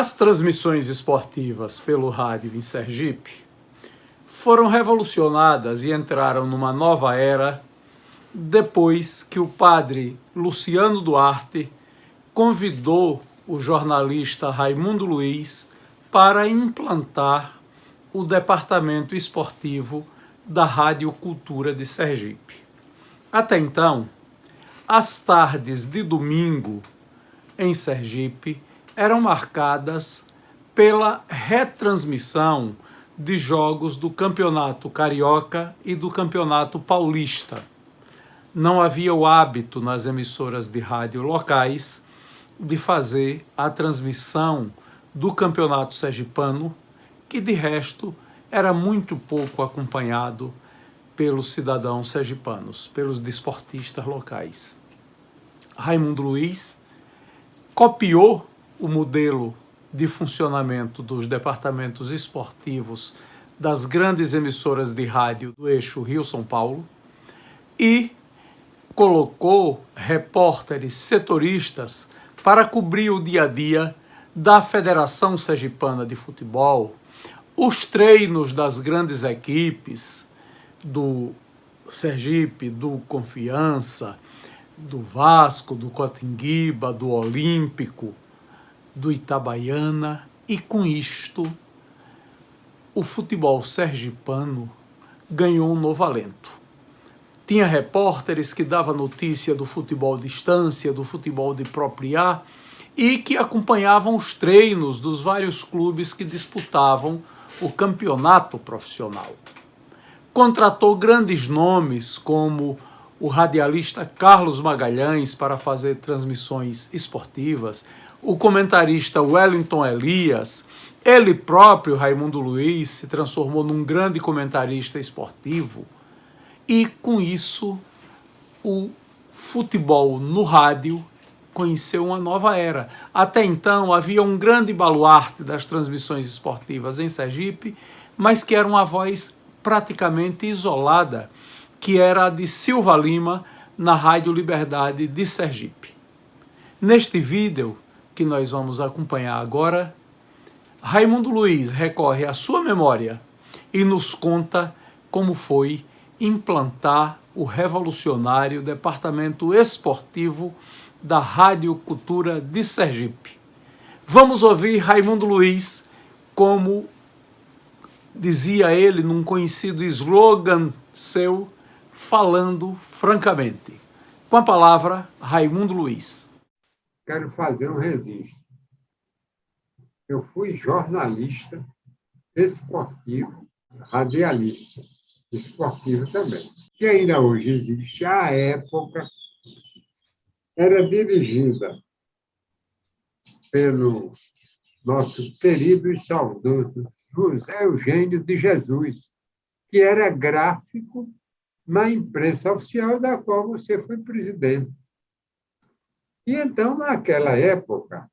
As transmissões esportivas pelo rádio em Sergipe foram revolucionadas e entraram numa nova era depois que o padre Luciano Duarte convidou o jornalista Raimundo Luiz para implantar o departamento esportivo da Rádio Cultura de Sergipe. Até então, as tardes de domingo em Sergipe eram marcadas pela retransmissão de jogos do Campeonato Carioca e do Campeonato Paulista. Não havia o hábito nas emissoras de rádio locais de fazer a transmissão do Campeonato Sergipano, que de resto era muito pouco acompanhado pelos cidadãos sergipanos, pelos desportistas locais. Raimundo Luiz copiou o modelo de funcionamento dos departamentos esportivos das grandes emissoras de rádio do eixo Rio-São Paulo e colocou repórteres setoristas para cobrir o dia a dia da Federação Sergipana de Futebol, os treinos das grandes equipes do Sergipe, do Confiança, do Vasco, do Cotinguiba, do Olímpico, do Itabaiana, e com isto o futebol sergipano ganhou um novo alento. Tinha repórteres que davam notícia do futebol de distância, do futebol de propriar, e que acompanhavam os treinos dos vários clubes que disputavam o campeonato profissional. Contratou grandes nomes como o radialista Carlos Magalhães para fazer transmissões esportivas, o comentarista Wellington Elias, ele próprio, Raimundo Luiz, se transformou num grande comentarista esportivo, e com isso o futebol no rádio conheceu uma nova era. Até então havia um grande baluarte das transmissões esportivas em Sergipe, mas que era uma voz praticamente isolada, que era a de Silva Lima, na Rádio Liberdade de Sergipe. Neste vídeo que nós vamos acompanhar agora, Raimundo Luiz recorre à sua memória e nos conta como foi implantar o revolucionário departamento esportivo da Rádio Cultura de Sergipe. Vamos ouvir Raimundo Luiz, como dizia ele num conhecido slogan seu, falando francamente. Com a palavra, Raimundo Luiz. Quero fazer um registro. Eu fui jornalista esportivo, radialista esportivo também, que ainda hoje existe. À época, era dirigida pelo nosso querido e saudoso José Eugênio de Jesus, que era gráfico na imprensa oficial da qual você foi presidente. E então, naquela época,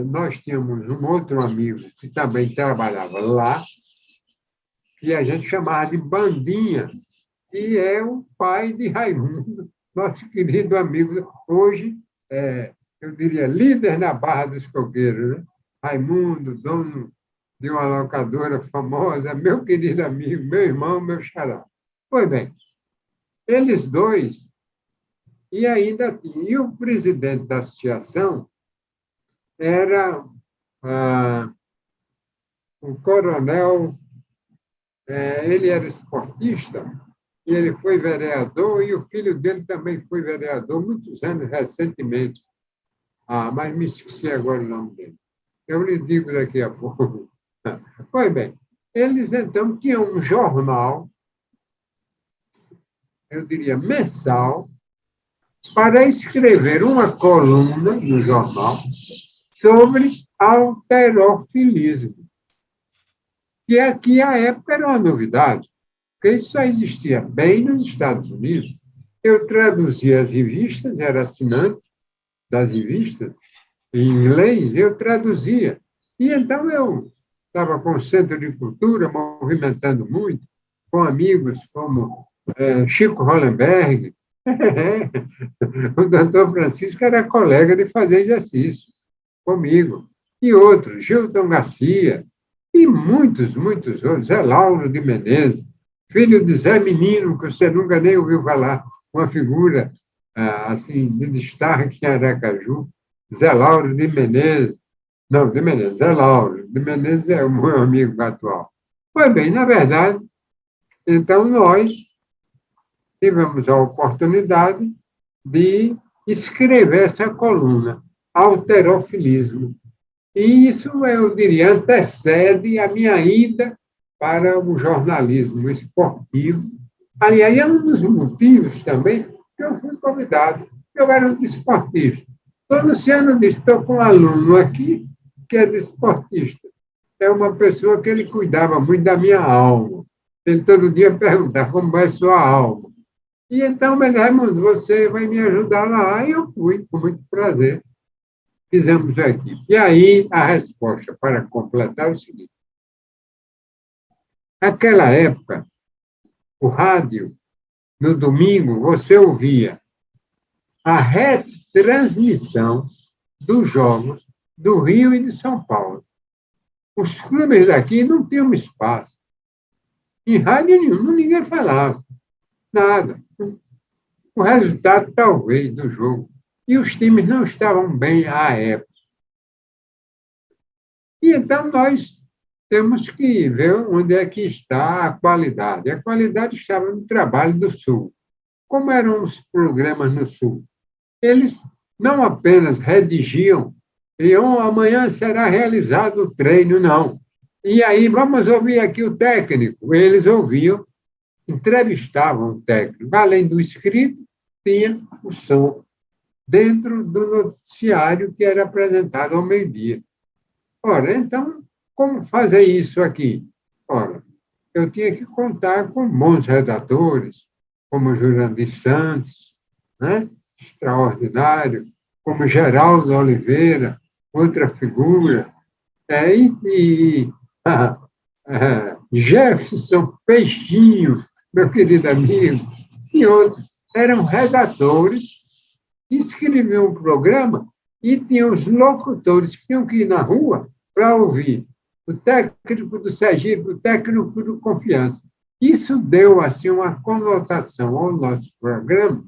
nós tínhamos um outro amigo que também trabalhava lá, que a gente chamava de Bandinha, que é o pai de Raimundo, nosso querido amigo, hoje, eu diria, líder na Barra dos Coqueiros, né? Raimundo, dono de uma locadora famosa, meu querido amigo, meu irmão, meu xará. Pois bem, eles dois, e ainda tinha. E o presidente da associação era o coronel, ele era esportista, e ele foi vereador, e o filho dele também foi vereador, muitos anos recentemente. Mas me esqueci agora o nome dele. Eu lhe digo daqui a pouco. Pois bem, eles então tinham um jornal, eu diria mensal, para escrever uma coluna no jornal sobre halterofilismo, que aqui, à época, era uma novidade, porque isso só existia bem nos Estados Unidos. Eu traduzia as revistas, era assinante das revistas, em inglês, eu traduzia. E então eu estava com o Centro de Cultura, movimentando muito, com amigos como Chico Hollenberg. O doutor Francisco era colega de fazer exercício comigo. e outros, Gilton Garcia, e muitos, muitos outros, Zé Lauro de Menezes, filho de Zé Menino, que você nunca nem ouviu falar, uma figura assim, de destaque em Aracaju, Zé Lauro de Menezes, não, de Menezes, Zé Lauro de Menezes é o meu amigo atual. Pois bem, na verdade, então nós tivemos a oportunidade de escrever essa coluna, Alterofilismo. E isso, eu diria, antecede a minha ida para o jornalismo esportivo. Aliás, é um dos motivos também que eu fui convidado. Eu era um desportista. O Luciano disse, estou com um aluno aqui que é desportista. É uma pessoa que ele cuidava muito da minha alma. Ele todo dia perguntava como vai sua alma. E então, Raimundo, você vai me ajudar lá? E eu fui, com muito prazer. Fizemos a equipe. E aí, a resposta, para completar, é o seguinte. Naquela época, o rádio, no domingo, você ouvia a retransmissão dos jogos do Rio e de São Paulo. Os clubes daqui não tinham espaço. Em rádio nenhum, ninguém falava. Nada. O resultado, talvez, do jogo. E os times não estavam bem à época. E então nós temos que ver onde é que está a qualidade. A qualidade estava no trabalho do Sul. Como eram os programas no Sul? Eles não apenas redigiam e amanhã será realizado o treino, não. E aí, vamos ouvir aqui o técnico. Eles ouviam, entrevistavam o técnico. Além do escrito, tinha o som dentro do noticiário que era apresentado ao meio-dia. Ora, então, como fazer isso aqui? Ora, eu tinha que contar com bons redatores, como Jurandir Santos, né? Extraordinário, como Geraldo Oliveira, outra figura, Jefferson Peixinho, meu querido amigo, e outros. Eram redatores que escreviam um programa e tinham os locutores que tinham que ir na rua para ouvir o técnico do Sergipe, o técnico do Confiança. Isso deu assim uma conotação ao nosso programa,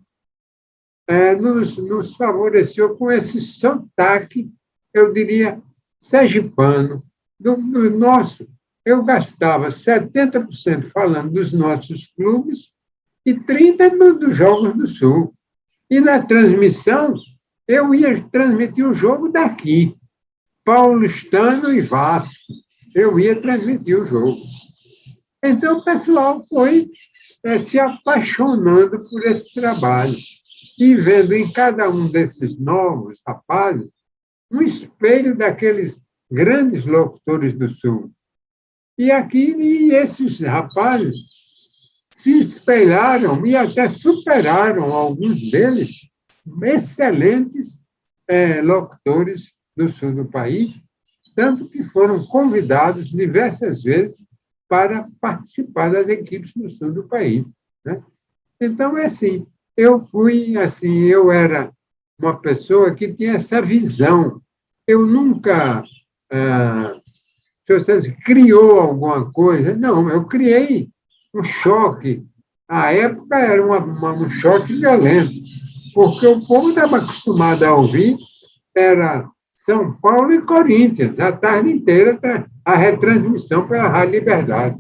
nos favoreceu com esse sotaque, eu diria, sergipano, do nosso. Eu gastava 70% falando dos nossos clubes e 30% dos Jogos do Sul. E na transmissão, eu ia transmitir o jogo daqui, Paulistano e Vasco. Eu ia transmitir o jogo. Então, o pessoal foi se apaixonando por esse trabalho e vendo em cada um desses novos rapazes um espelho daqueles grandes locutores do Sul. E esses rapazes se espelharam e até superaram alguns deles, excelentes locutores do sul do país, tanto que foram convidados diversas vezes para participar das equipes do sul do país, né? Então, é assim, eu era uma pessoa que tinha essa visão. Eu nunca, se você criou alguma coisa, não, eu criei um choque. À época era um choque violento, porque o povo estava acostumado a ouvir, era São Paulo e Corinthians, a tarde inteira a retransmissão pela Rádio Liberdade.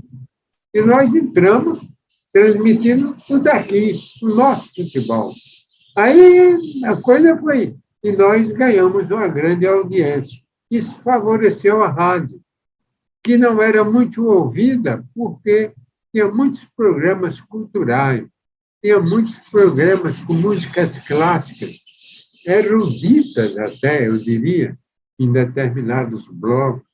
E nós entramos transmitindo o daqui, o nosso futebol. Aí a coisa foi, e nós ganhamos uma grande audiência. Isso favoreceu a rádio, que não era muito ouvida, porque tinha muitos programas culturais, tinha muitos programas com músicas clássicas, eruditas até, eu diria, em determinados blocos.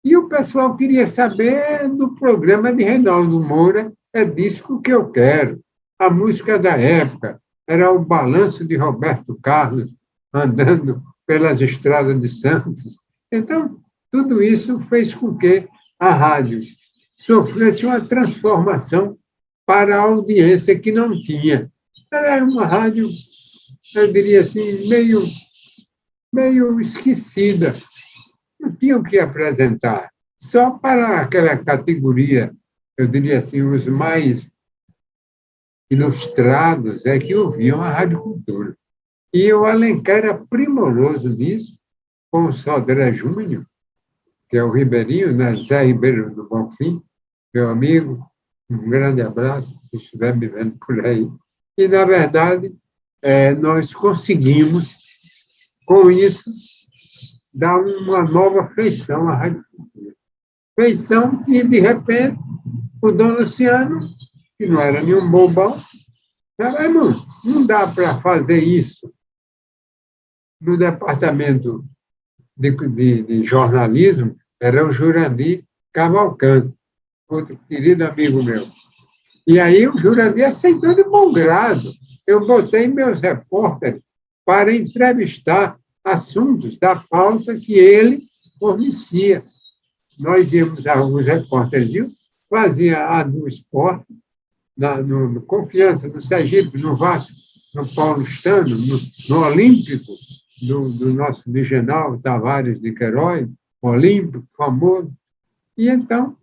E o pessoal queria saber do programa de Reinaldo Moura, É Disco que Eu Quero. A música da época era o balanço de Roberto Carlos andando pelas estradas de Santos. Então, tudo isso fez com que a rádio sofresse uma transformação para a audiência que não tinha. Ela era uma rádio, eu diria assim, meio esquecida tinham que apresentar. Só para aquela categoria, eu diria assim, os mais ilustrados é que ouviam a Rádio Cultura. E o Alencar era primoroso nisso, com o Sodré Júnior, que é o Ribeirinho, né? Zé Ribeiro do Bonfim, meu amigo, um grande abraço, se estiver me vendo por aí. E, na verdade, nós conseguimos, com isso, dar uma nova feição à Rádio Cultura. Feição que, de repente, o Dom Luciano, que não era nenhum bobão, não dá para fazer isso no departamento de jornalismo, era o Jurandir Cavalcante, outro querido amigo meu. E aí o Jurandir aceitou de bom grado. Eu botei meus repórteres para entrevistar assuntos da pauta que ele fornecia. Nós íamos, alguns repórteres fazia a do esporte, no Confiança, no Sergipe, no Vasco, no Paulistano, no Olímpico, do nosso Vigenal Tavares de Queiroz, olímpico, famoso. E então,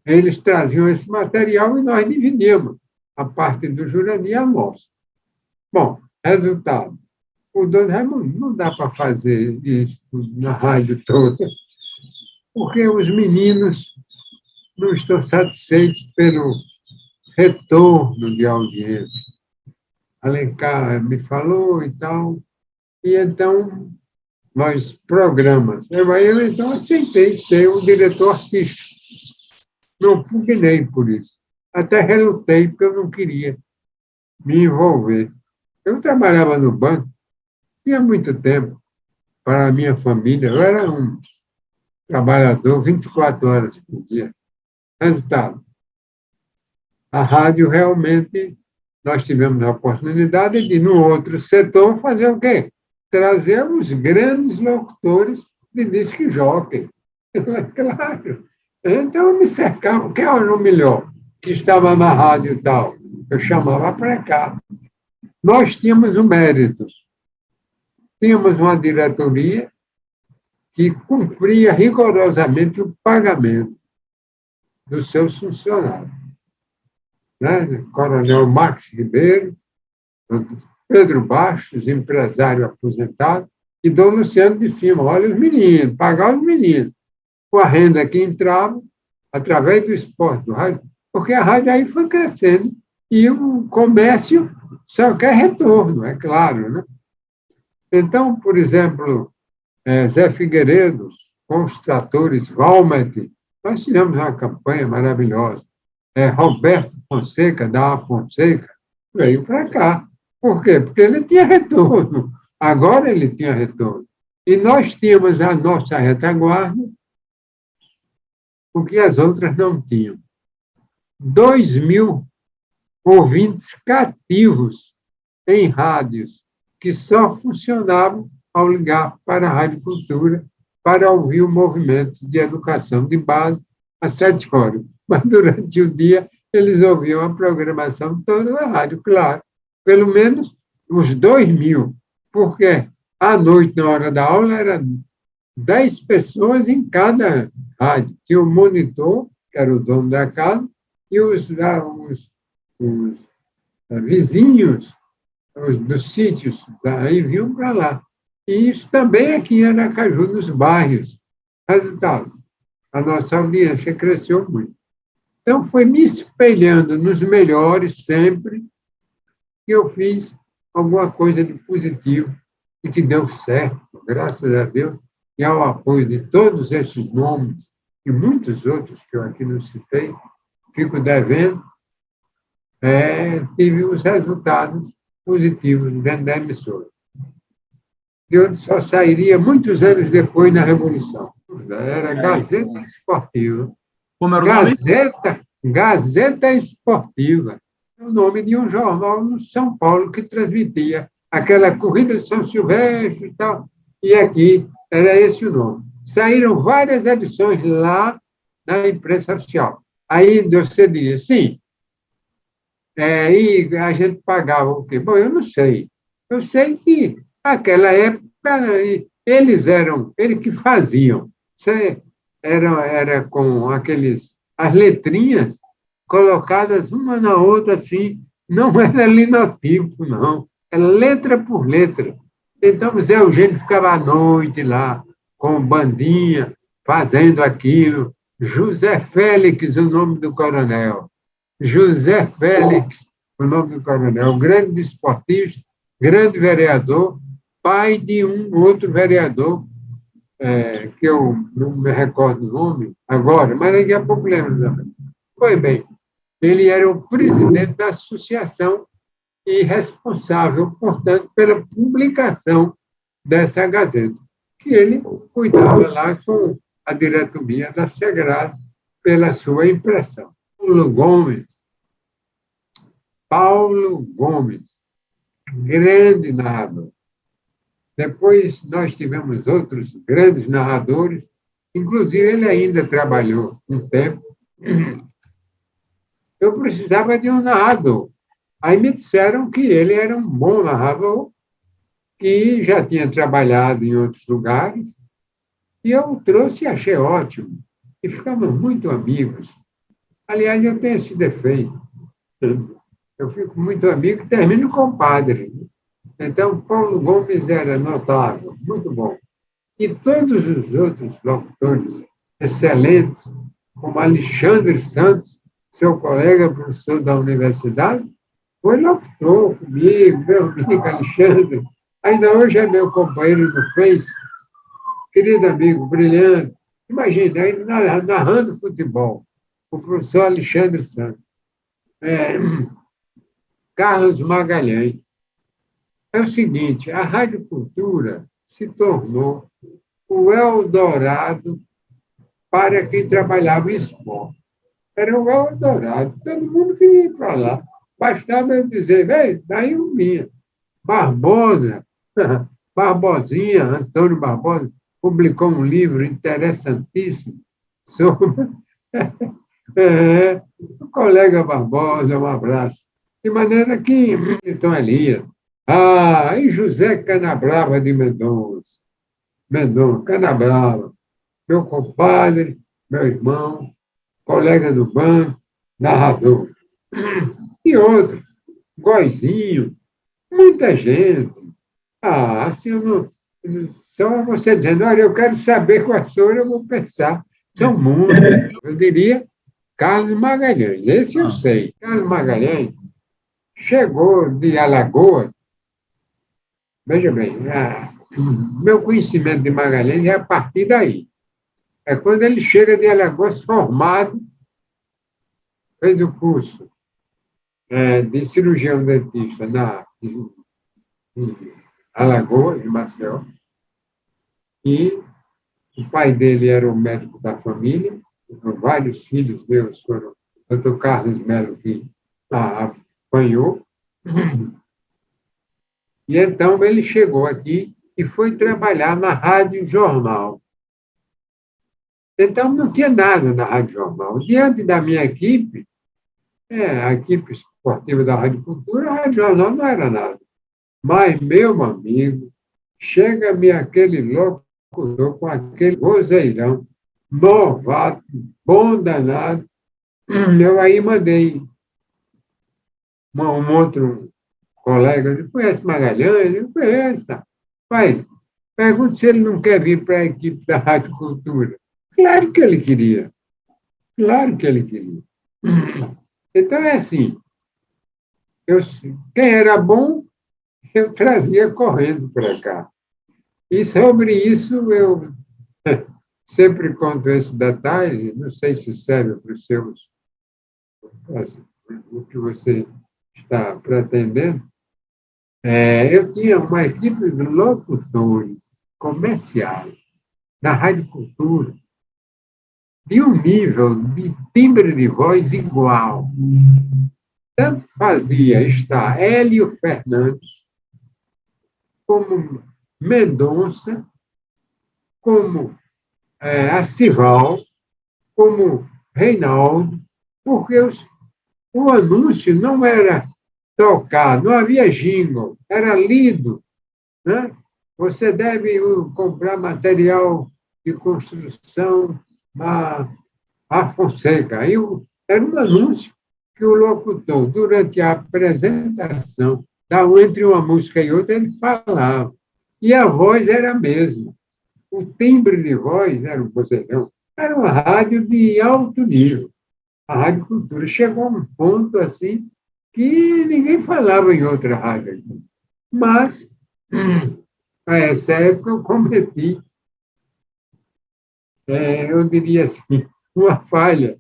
eles traziam esse material e nós dividimos a parte do Jurandir e a nossa. Bom, resultado. O Dom Raimundo, não dá para fazer isso na rádio toda, porque os meninos não estão satisfeitos pelo retorno de audiência. Alencar me falou e tal, e então nós programas. Eu então aceitei ser o diretor artístico. Não pugnei por isso. Até relutei, porque eu não queria me envolver. Eu trabalhava no banco, tinha muito tempo para a minha família. Eu era um trabalhador 24 horas por dia. Resultado, a rádio realmente, nós tivemos a oportunidade de, no outro setor, fazer o quê? Trazer os grandes locutores de disc jockey. Claro. Então, eu me cercava. Quem era o melhor que estava na rádio e tal? Eu chamava para cá. Nós tínhamos um mérito. Tínhamos uma diretoria que cumpria rigorosamente o pagamento dos seus funcionários. Né? Coronel Max Ribeiro, Pedro Bastos, empresário aposentado, e Dom Luciano de cima. Olha os meninos, pagar os meninos. Com a renda que entrava, através do esporte, do rádio, porque a rádio aí foi crescendo e o comércio só quer retorno, é claro. Né? Então, por exemplo, Zé Figueiredo, com os tratores Valmet, nós tivemos uma campanha maravilhosa. Roberto Fonseca, da Fonseca, veio para cá. Por quê? Porque ele tinha retorno. Agora ele tinha retorno. E nós tínhamos a nossa retaguarda, o que as outras não tinham. 2.000 ouvintes cativos em rádios que só funcionavam ao ligar para a Rádio Cultura para ouvir o movimento de educação de base às 7 horas. Mas durante o dia eles ouviam a programação toda na rádio, claro. Pelo menos os 2.000, porque à noite, na hora da aula, eram 10 pessoas em cada rádio. Tinha o monitor, que era o dono da casa, e os vizinhos dos sítios aí vinham para lá. E isso também aqui em Aracaju, nos bairros. Resultado, a nossa audiência cresceu muito. Então, foi me espelhando nos melhores sempre que eu fiz alguma coisa de positivo e que deu certo, graças a Deus, e ao apoio de todos esses nomes e muitos outros que eu aqui não citei, fico devendo, tive os resultados positivos dentro da emissora. E eu só sairia muitos anos depois na Revolução. Era Gazeta Esportiva. Como era o nome? Gazeta Esportiva. O nome de um jornal no São Paulo que transmitia aquela corrida de São Silvestre e tal. E aqui era esse o nome. Saíram várias edições lá na imprensa oficial. Aí você diria, sim, e a gente pagava o quê? Bom, eu não sei. Eu sei que naquela época eles que faziam. Você era com as letrinhas colocadas uma na outra assim, não era linotipo, não, era letra por letra. Então, o Zé Eugênio ficava à noite lá, com bandinha, fazendo aquilo. José Félix, o nome do coronel. José Félix, o nome do coronel, grande desportista, grande vereador, pai de um outro vereador, que eu não me recordo o nome agora, mas daqui a pouco lembro também. Pois bem, ele era o presidente da associação e responsável, portanto, pela publicação dessa Gazeta, que ele cuidava lá com a diretoria da Segrado pela sua impressão. Paulo Gomes, grande narrador. Depois nós tivemos outros grandes narradores, inclusive ele ainda trabalhou um tempo. Eu precisava de um narrador. Aí me disseram que ele era um bom narrador, que já tinha trabalhado em outros lugares, e eu o trouxe e achei ótimo. E ficamos muito amigos. Aliás, eu tenho esse defeito. Eu fico muito amigo e termino compadre. Então, Paulo Gomes era notável, muito bom. E todos os outros locutores excelentes, como Alexandre Santos, seu colega professor da universidade, foi locutor comigo, meu amigo Alexandre. Ainda hoje é meu companheiro no Face, querido amigo, brilhante. Imagina, ele narrando futebol, o professor Alexandre Santos. Carlos Magalhães. É o seguinte, a Rádio Cultura se tornou o Eldorado para quem trabalhava em esporte. Era o Eldorado, todo mundo queria ir para lá. Bastava eu dizer, vem, daí eu vinha. Barbosa, Barbosinha, Antônio Barbosa, publicou um livro interessantíssimo sobre o colega Barbosa, um abraço. De maneira que, então, Elias, e José Canabrava de Mendonça, Canabrava, meu compadre, meu irmão, colega do banco, narrador. E outros, Goizinho, muita gente. Assim, eu não, só você dizendo, olha, eu quero saber quais foram, eu vou pensar. São muitos. Eu diria Carlos Magalhães, esse eu sei. Carlos Magalhães chegou de Alagoas. Veja bem, meu conhecimento de Magalhães é a partir daí. É quando ele chega de Alagoas formado, fez o curso de cirurgião dentista em Alagoas, em Maceió, e o pai dele era o médico da família, vários filhos meus foram, o Dr. Carlos Melo, que apanhou, e então ele chegou aqui e foi trabalhar na Rádio Jornal. Então, não tinha nada na Rádio Jornal. Diante da minha equipe, a equipe esportiva da Rádio Cultura, a Rádio Jornal não era nada. Mas, meu amigo, chega-me aquele locutor com aquele vozeirão, novato, bom danado. Eu aí mandei um outro colega, você conhece Magalhães? Eu conheço. Mas, pergunta se ele não quer vir para a equipe da Rádio Cultura. Claro que ele queria. Claro que ele queria. Então, é assim. Quem era bom, eu trazia correndo para cá. E sobre isso, eu sempre conto esse detalhe, não sei se serve para os seus, o que você está pretendendo. Eu tinha uma equipe de locutores comerciais na Rádio Cultura, de um nível de timbre de voz igual. Tanto fazia estar Hélio Fernandes, como Mendonça, como Acival, como Reinaldo, porque o anúncio não era tocado, não havia jingle, era lido, né? você deve comprar material de construção a Fonseca. Aí era um anúncio que o locutor, durante a apresentação, entre uma música e outra, ele falava. E a voz era a mesma. O timbre de voz era um vozeirão. Era uma rádio de alto nível. A Rádio Cultura chegou a um ponto assim que ninguém falava em outra rádio. Mas, a essa época, eu cometi, eu diria assim, uma falha.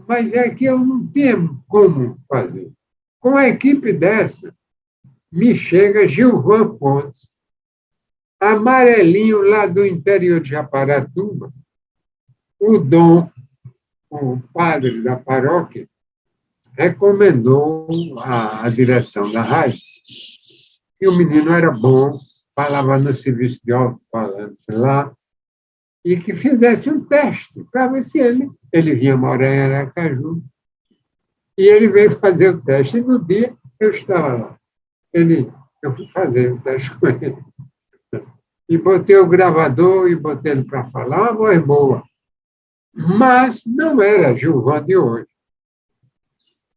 Mas é que eu não tinha como fazer. Com a equipe dessa, me chega Gilvan Pontes, amarelinho lá do interior de Japaratuba, o Dom, o padre da paróquia, recomendou a direção da rádio, que o menino era bom, falava no serviço de alto-falante lá, e que fizesse um teste para ver se ele vinha morar em Aracaju. E ele veio fazer o teste, e no dia eu estava lá. Eu fui fazer o teste com ele. E botei o gravador e botei ele para falar, uma voz boa. Mas não era Gilvan de hoje.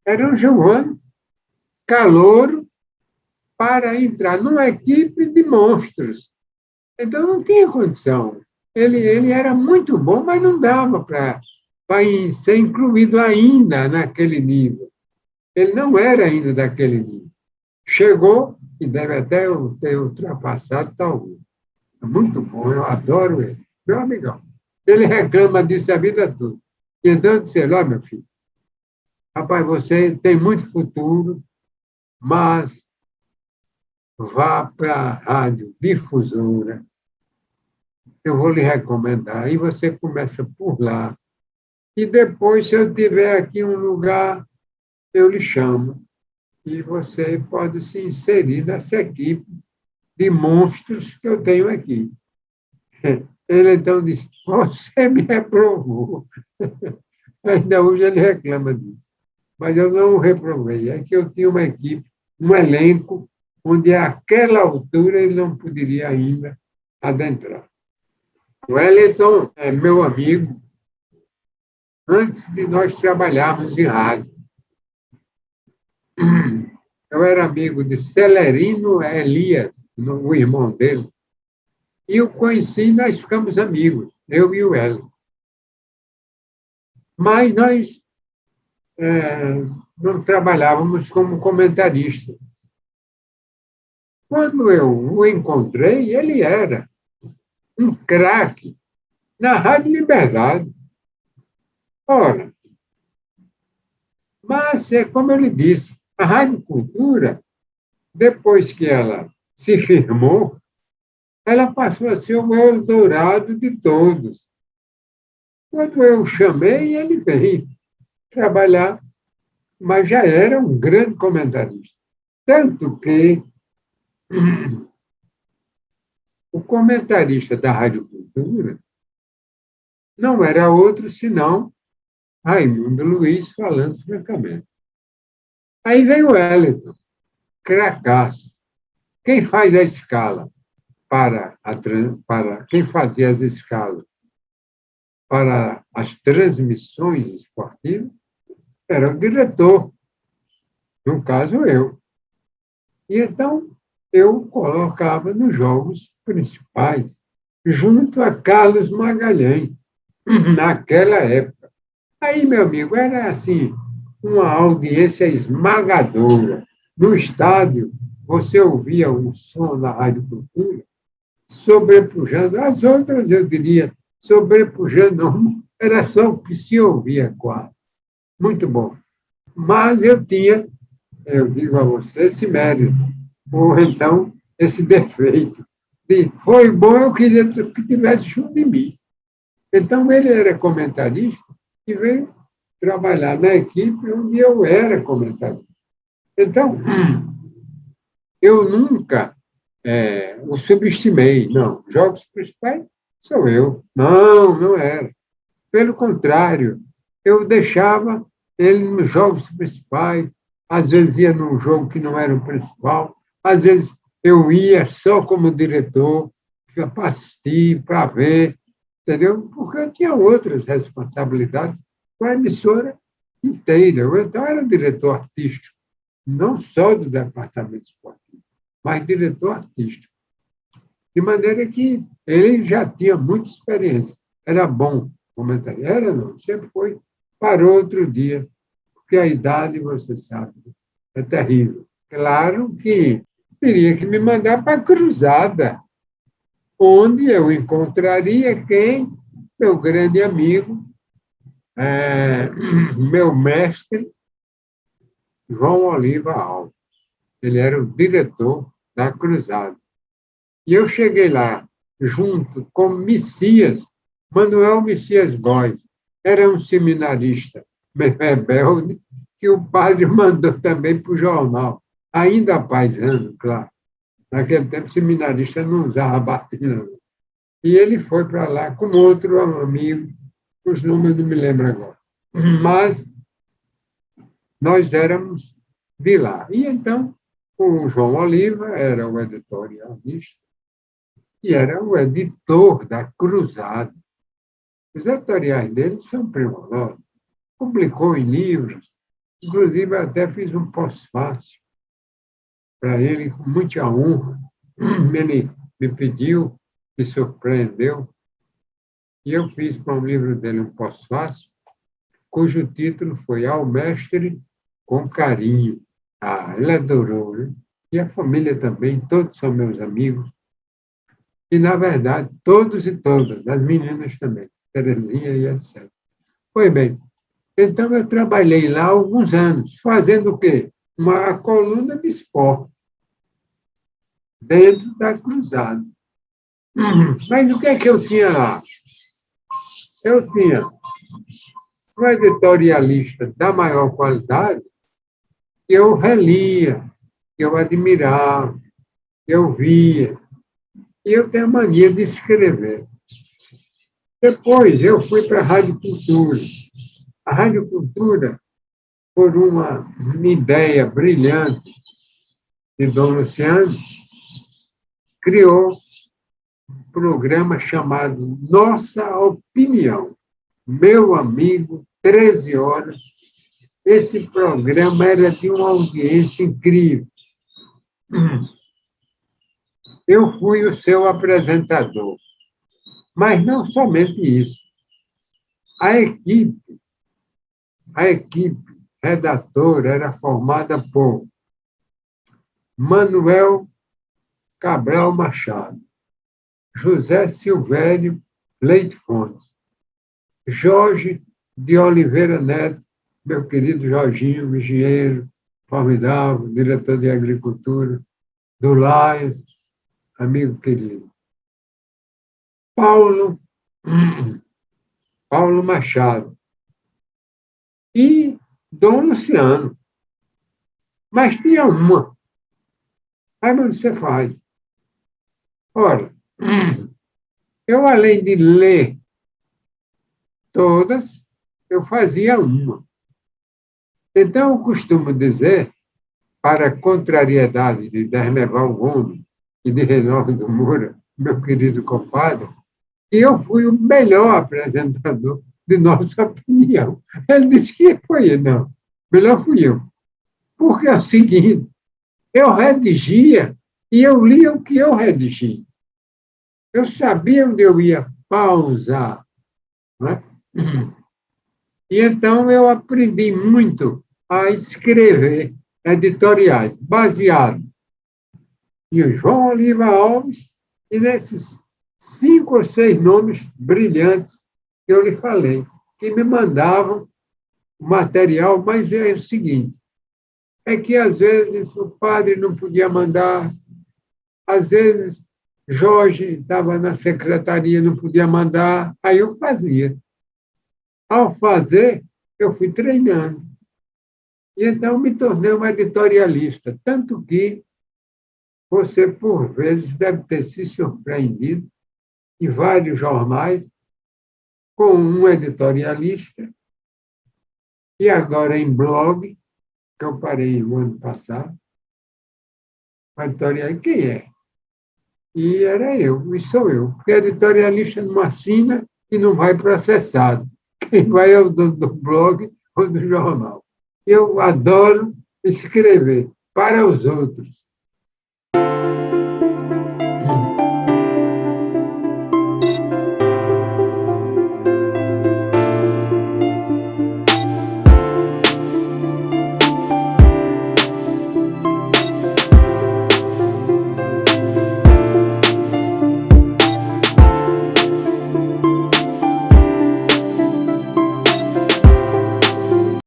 Era um Gilvan calouro para entrar numa equipe de monstros. Então, não tinha condição. Ele era muito bom, mas não dava para ser incluído ainda naquele nível. Ele não era ainda daquele nível. Chegou, e deve até ter ultrapassado, talvez. É muito bom, eu adoro ele. Meu amigão. Ele reclama disso a vida toda. Então, eu disse, ó, meu filho, rapaz, você tem muito futuro, mas vá para a rádio difusora. Eu vou lhe recomendar. Aí você começa por lá. E depois, se eu tiver aqui um lugar, eu lhe chamo. E você pode se inserir nessa equipe de monstros que eu tenho aqui. Ele então disse, você me reprovou. Ainda hoje ele reclama disso. Mas eu não o reprovei. É que eu tinha uma equipe, um elenco, onde àquela altura ele não poderia ainda adentrar. O Wellington é meu amigo antes de nós trabalharmos em rádio. Eu era amigo de Celerino Elias, o irmão dele, e o conheci e nós ficamos amigos, eu e o Wellington. Mas nós não trabalhávamos como comentarista. Quando eu o encontrei, ele era um craque na Rádio Liberdade. Ora, mas, como eu lhe disse, a Rádio Cultura, depois que ela se firmou, ela passou a ser o Eldorado de todos. Quando eu o chamei, ele veio trabalhar, mas já era um grande comentarista. Tanto que o comentarista da Rádio Cultura não era outro senão Raimundo Luiz, falando francamente. Aí veio o Wellington, cracaço. Quem faz a escala para quem fazia as escalas para as transmissões esportivas era o diretor, no caso eu. E então eu colocava nos jogos principais, junto a Carlos Magalhães, naquela época. Aí, meu amigo, era assim, uma audiência esmagadora. No estádio, você ouvia o som da Rádio Cultura sobrepujando, as outras, eu diria, sobrepujando, não, era só o que se ouvia quase. Muito bom. Mas eu tinha, eu digo a você, esse mérito, ou então esse defeito. Foi bom, eu queria que tivesse junto de mim. Então, ele era comentarista e veio trabalhar na equipe onde eu era comentarista. Então, eu nunca o subestimei. Não, jogos principais sou eu. Não, não era. Pelo contrário, eu deixava ele nos jogos principais, às vezes ia num jogo que não era o principal, às vezes Eu ia só como diretor, para assistir, para ver, entendeu? Porque eu tinha outras responsabilidades com a emissora inteira. Eu, então, era diretor artístico, não só do departamento esportivo, mas diretor artístico. De maneira que ele já tinha muita experiência. Era bom comentarista. Era, não, sempre foi. Parou outro dia, porque a idade, você sabe, é terrível. Claro que teria que me mandar para a cruzada, onde eu encontraria quem? Meu grande amigo, meu mestre, João Oliva Alves. Ele era o diretor da cruzada. E eu cheguei lá, junto com Messias, Manuel Messias Góes. Era um seminarista meio rebelde, que o padre mandou também para o jornal. Ainda paisano, claro. Naquele tempo, seminarista não usava batina. E ele foi para lá com outro amigo, os nomes não me lembro agora. Mas nós éramos de lá. E então, o João Oliva era o editorialista e era o editor da Cruzada. Os editoriais dele são primorosos. Publicou em livros, inclusive até fiz um pós-fácil para ele, com muita honra. Ele me pediu, me surpreendeu, e eu fiz para um livro dele um pós-fácil, cujo título foi Ao Mestre com Carinho. Ah, ele adorou, né? E a família também, todos são meus amigos. E, na verdade, todos e todas, as meninas também, Terezinha e etc. Pois bem, então eu trabalhei lá alguns anos, fazendo o quê? Uma coluna de esporte, dentro da Cruzada. Mas o que é que eu tinha lá? Eu tinha um editorialista da maior qualidade que eu relia, que eu admirava, que eu via. E eu tenho a mania de escrever. Depois eu fui para a Rádio Cultura. A Rádio Cultura, por uma ideia brilhante de Dom Luciano, criou um programa chamado Nossa Opinião. Meu amigo, 13 horas. Esse programa era de uma audiência incrível. Eu fui o seu apresentador. Mas não somente isso. A equipe redatora era formada por Manuel Cabral Machado, José Silvério Leite Fontes, Jorge de Oliveira Neto, meu querido Jorginho, engenheiro, formidável, diretor de agricultura, do Laio, amigo querido. Paulo Machado e Dom Luciano. Mas tinha uma. Aí você faz. Ora, eu, além de ler todas, eu fazia uma. Então, eu costumo dizer, para a contrariedade de Derneval Gomes e de Reinaldo Moura, meu querido compadre, que eu fui o melhor apresentador de nossa opinião. Ele disse que foi ele, não. Melhor fui eu. Porque é o seguinte, eu redigia e eu lia o que eu redigi. Eu sabia onde eu ia pausar. Né? E então eu aprendi muito a escrever editoriais, baseado em João Oliva Alves e nesses 5 ou 6 nomes brilhantes que eu lhe falei, que me mandavam o material, mas é o seguinte, é que às vezes o padre não podia mandar, às vezes Jorge estava na secretaria, não podia mandar, aí eu fazia. Ao fazer, eu fui treinando. E então me tornei um editorialista, tanto que você, por vezes, deve ter se surpreendido em vários jornais com um editorialista, e agora em blog, que eu parei o ano passado, O editorial, quem é? E era eu, e sou eu. Porque editorialista não assina e não vai processado. Quem vai é o dono do blog ou do jornal. Eu adoro escrever para os outros.